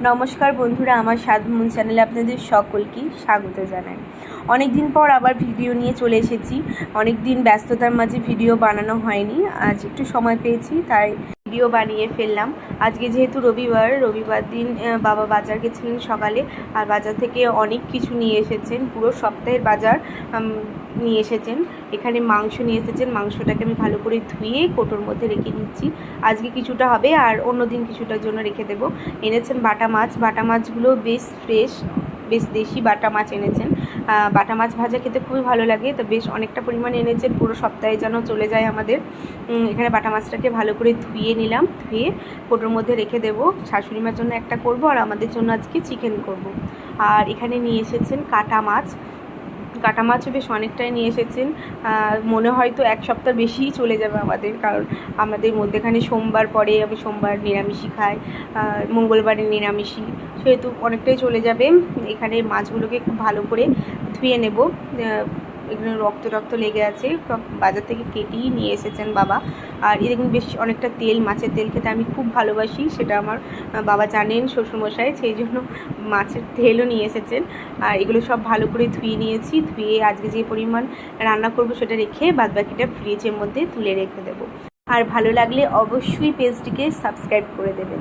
নমস্কার বন্ধুরা, আমার সাধমুন চ্যানেলে আপনাদের সকলকে স্বাগত জানাই। অনেক দিন পর আবার ভিডিও নিয়ে চলে এসেছি। অনেক দিন ব্যস্ততার মাঝে ভিডিও বানানো হয়নি, আজ একটু সময় পেয়েছি তাই ভিডিও বানিয়ে ফেললাম। আজকে যেহেতু রবিবার দিন বাবা বাজার গেছিলেন সকালে, আর বাজার থেকে অনেক কিছু নিয়ে এসেছেন, পুরো সপ্তাহের বাজার নিয়ে এসেছেন। এখানে মাংস নিয়ে এসেছেন, মাংসটাকে আমি ভালো করে ধুয়ে কোটোর মধ্যে রেখে দিচ্ছি। আজকে কিছুটা হবে আর অন্য দিন কিছুটার জন্য রেখে দেবো। এনেছেন বাটা মাছগুলো বেশ ফ্রেশ, বেশ দেশি বাটা মাছ এনেছেন। বাটা মাছ ভাজা খেতে খুবই ভালো লাগে, তো বেশ অনেকটা পরিমাণে এনেছেন, পুরো সপ্তাহে যেন চলে যায় আমাদের। এখানে বাটা মাছটাকে ভালো করে ধুয়ে নিলাম, ধুয়ে কোটোর মধ্যে রেখে দেবো। শাশুড়ি মার জন্য একটা করব আর আমাদের জন্য আজকে চিকেন করব। আর এখানে নিয়ে এসেছেন কাটা মাছও বেশ অনেকটাই নিয়ে এসেছেন। মনে হয় তো এক সপ্তাহ বেশিই চলে যাবে আমাদের, কারণ আমাদের মধ্যেখানে সোমবার পরে, আমি সোমবার নিরামিষই খাই, মঙ্গলবারে নিরামিষই, সেহেতু অনেকটাই চলে যাবে। এখানে মাছগুলোকে খুব ভালো করে ধুয়ে নেব। এগুলো রক্ত লেগে আছে, বাজার থেকে কেটেই নিয়ে এসেছেন বাবা। আর এরকম বেশ অনেকটা তেল, মাছের তেল খেতে আমি খুব ভালোবাসি, সেটা আমার বাবা জানেন, শ্বশুরমশাই, সেই জন্য মাছের তেলও নিয়ে এসেছেন। আর এগুলো সব ভালো করে ধুয়ে নিয়েছি, ধুয়ে আজকে যে পরিমাণ রান্না করব সেটা রেখে বাদবাকিটা ফ্রিজের মধ্যে তুলে রেখে দেবো। আর ভালো লাগলে অবশ্যই পেজটিকে সাবস্ক্রাইব করে দেবেন।